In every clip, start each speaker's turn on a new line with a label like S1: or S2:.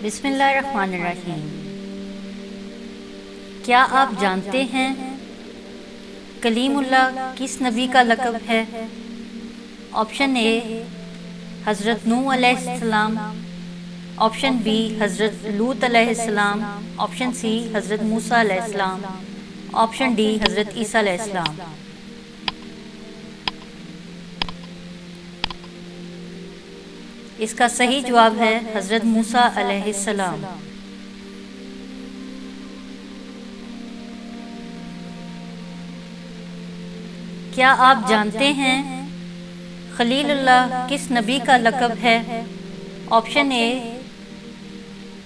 S1: بسم اللہ الرحمن الرحیم۔ کیا آپ جانتے ہیں کلیم اللہ کس نبی کا لقب ہے؟ آپشن اے حضرت نوح علیہ السلام، آپشن بی حضرت لوط علیہ السلام، آپشن سی حضرت موسیٰ علیہ السلام، آپشن ڈی حضرت عیسیٰ علیہ السلام۔ اس کا صحیح جواب ہے حضرت موسیٰ علیہ السلام۔ کیا آپ جانتے ہیں خلیل اللہ کس نبی کا لقب ہے؟ آپشن اے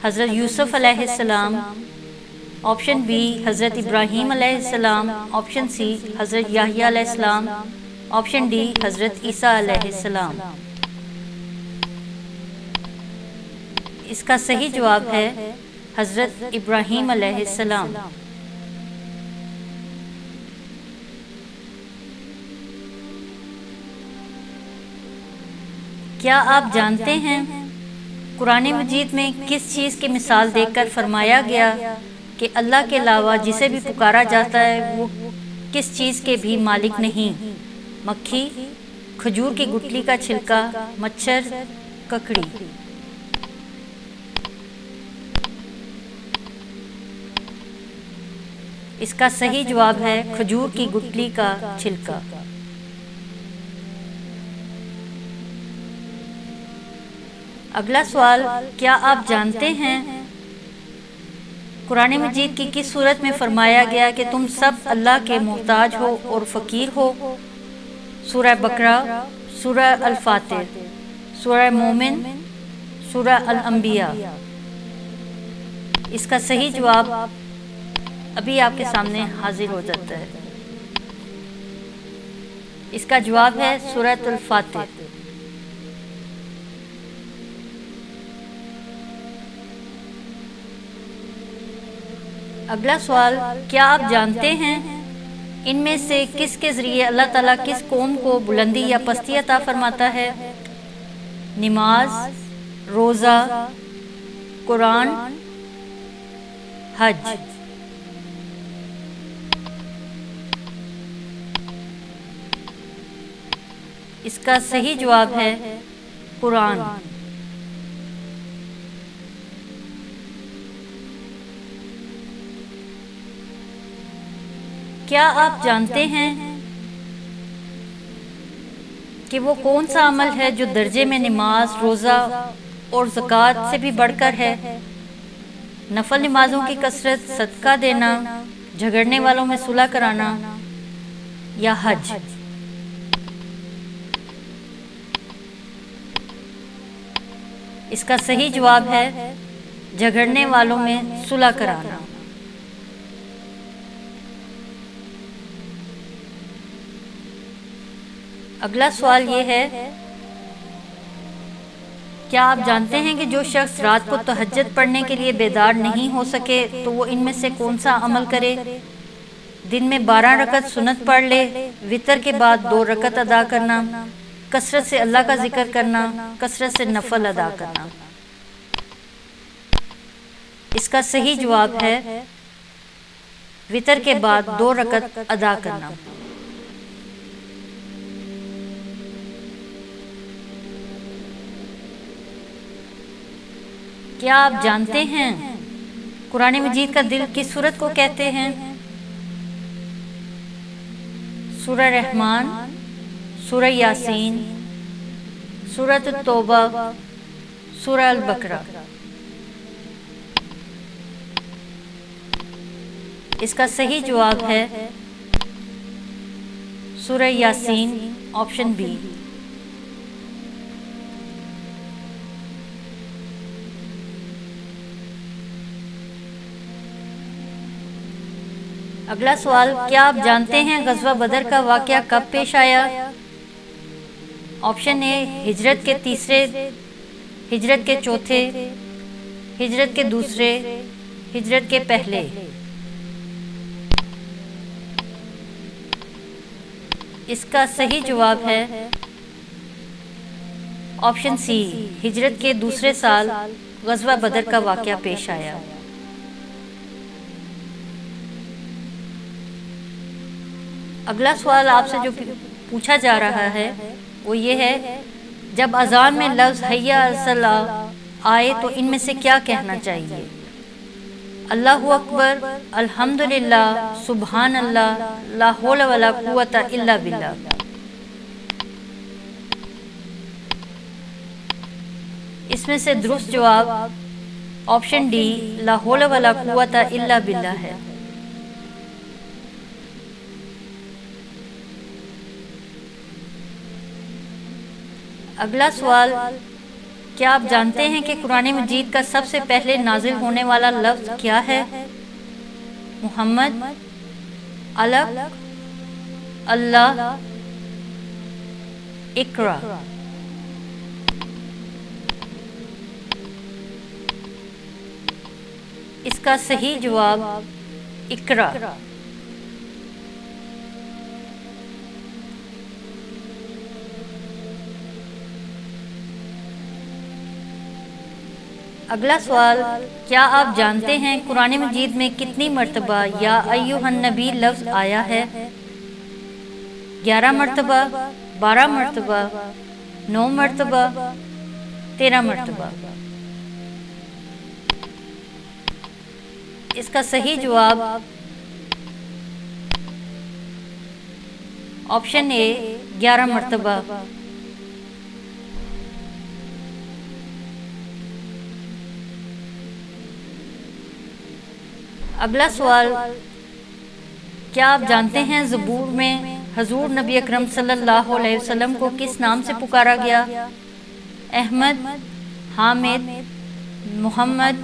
S1: حضرت یوسف علیہ السلام، آپشن بی حضرت ابراہیم علیہ السلام، آپشن سی حضرت یحییٰ علیہ السلام، آپشن ڈی حضرت عیسیٰ علیہ السلام۔ اس کا صحیح جواب ہے حضرت ابراہیم علیہ السلام۔ کیا آپ جانتے ہیں قرآن مجید میں کس چیز کی مثال دے کر فرمایا گیا کہ اللہ کے علاوہ جسے بھی پکارا جاتا ہے وہ کس چیز کے بھی مالک نہیں؟ مکھی، کھجور کی گٹلی کا چھلکا، مچھر، ککڑی۔ اس کا صحیح جواب ہے کھجور کی گٹلی کا چھلکا۔ اگلا سوال، کیا آپ جانتے ہیں قرآن مجید کی کس صورت میں فرمایا گیا کہ تم سب اللہ کے محتاج ہو اور فقیر ہو؟ سورہ بقرہ، سورہ الفاتر، سورہ مومن، سورہ الانبیاء۔ اس کا صحیح جواب ابھی آپ کے سامنے حاضر ہو جاتا ہے۔ اس کا جواب ہے سورۃ الفاتر۔ اگلا سوال، کیا آپ جانتے ہیں ان میں سے کس کے ذریعے اللہ تعالیٰ کس قوم کو بلندی یا پستی عطا فرماتا ہے؟ نماز، روزہ، قرآن، حج۔ اس کا صحیح جواب ہے قرآن۔ کیا آپ جانتے ہیں کہ وہ کون سا عمل ہے جو درجے میں نماز، روزہ اور زکوٰۃ سے بھی بڑھ کر ہے؟ نفل نمازوں کی کثرت، صدقہ دینا، جھگڑنے والوں میں صلح کرانا یا حج؟ اس کا صحیح جواب ہے جھگڑنے والوں میں صلح کرانا۔ اگلا سوال یہ ہے، کیا آپ جانتے ہیں کہ جو شخص رات کو تہجد پڑھنے کے لیے بیدار نہیں ہو سکے تو وہ ان میں سے کون سا عمل کرے؟ دن میں 12 رکعت سنت پڑھ لے، وتر کے بعد 2 رکعت ادا کرنا، کثرت سے اللہ کا ذکر کرنا، کثرت سے نفل ادا کرنا۔ اس کا صحیح جواب ہے وتر کے بعد 2 رکعت ادا کرنا۔ کیا آپ جانتے ہیں قرآن مجید کا دل کس سورت کو کہتے ہیں؟ سورہ رحمان، سورہ یاسین، سورۃ التوبہ، سورہ البقرہ۔ اس کا صحیح جواب ہے سورہ یاسین، آپشن بی۔ اگلا سوال، کیا آپ جانتے ہیں غزوہ بدر کا واقعہ کب پیش آیا؟ آپشن اے ہجرت کے تیسرے، ہجرت کے چوتھے، ہجرت کے دوسرے، ہجرت کے پہلے۔ اس کا صحیح جواب ہے آپشن سی، ہجرت کے دوسرے سال غزوہ بدر کا واقعہ پیش آیا؟ اگلا سوال آپ سے جو پوچھا جا رہا ہے وہ یہ ہے، جب اذان میں لفظ حی علی الصلاۃ آئے تو ان میں سے کیا کہنا چاہیے؟ اللہ اکبر، الحمدللہ، سبحان اللہ، لا حول ولا قوت الا باللہ۔ اس میں سے درست جواب آپشن ڈی، لا حول ولا قوت الا باللہ ہے۔ اگلا سوال، کیا آپ جانتے ہیں کہ قرآن مجید کا سب سے پہلے نازل ہونے والا لفظ کیا ہے؟ محمد، الگ، اللہ، اقرا۔ اس کا صحیح جواب اقرا۔ اگلا سوال، کیا آپ جانتے ہیں قرآن مجید میں کتنی مرتبہ یا ایھا النبی لفظ آیا ہے؟ 11 مرتبہ، 12 مرتبہ، 9 مرتبہ، 13 مرتبہ۔ اس کا صحیح جواب آپشن اے، 11 مرتبہ۔ اگلا سوال، کیا آپ جانتے ہیں زبور میں حضور نبی اکرم صلی اللہ علیہ وسلم کو کس نام سے پکارا گیا؟ احمد، حامد، محمد،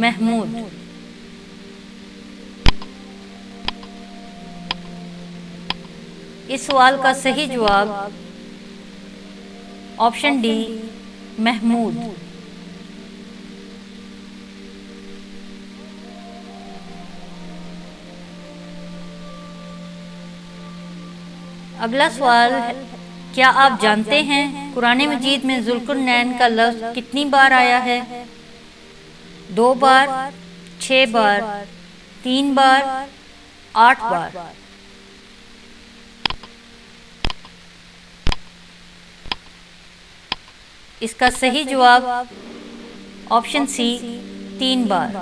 S1: محمود۔ اس سوال کا صحیح جواب آپشن ڈی، محمود۔ اگلا سوال، کیا آپ جانتے ہیں قرآن مجید میں ذوالقرنین کا لفظ کتنی بار آیا ہے؟ 2 بار، 6 بار، 3 بار، 8 بار۔ اس کا صحیح جواب آپشن سی، 3 بار۔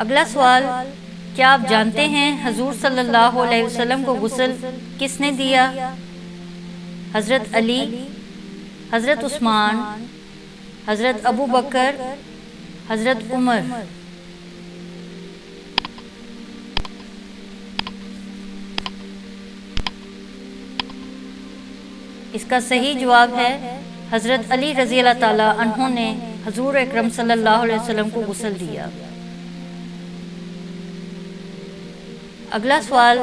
S1: اگلا سوال، کیا آپ جانتے ہیں حضور صلی اللہ علیہ وسلم کو غسل کس نے دیا؟ حضرت علی، حضرت عثمان، حضرت ابو بکر، حضرت عمر۔ اس کا صحیح جواب ہے حضرت علی رضی اللہ تعالیٰ عنہ نے حضور اکرم صلی اللہ علیہ وسلم کو غسل دیا۔ اگلا سوال،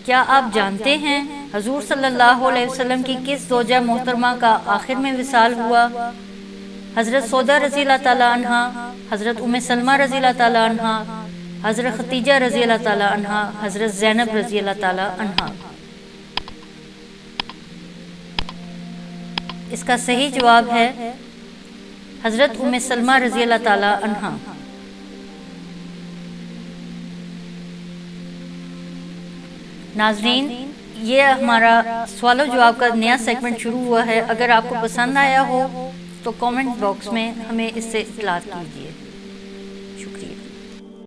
S1: کیا آپ جانتے ہیں حضور صلی اللہ علیہ وسلم کی کس زوجہ محترمہ کا آخر میں وصال ہوا؟ حضرت سودا رضی اللہ تعالیٰ عنہ، حضرت ام سلمہ رضی اللہ تعالیٰ عنہ، حضرت خدیجہ رضی اللہ تعالیٰ عنہ، حضرت زینب رضی اللہ تعالیٰ عنہ۔ اس کا صحیح جواب ہے حضرت ام سلمہ رضی اللہ تعالیٰ عنہ۔ ناظرین، یہ ہمارا سوال و جواب کا نیا سیگمنٹ شروع ہوا ہے۔ اگر آپ کو پسند آیا ہو تو کامنٹ باکس میں ہمیں اس سے اطلاع کیجیے۔ شکریہ۔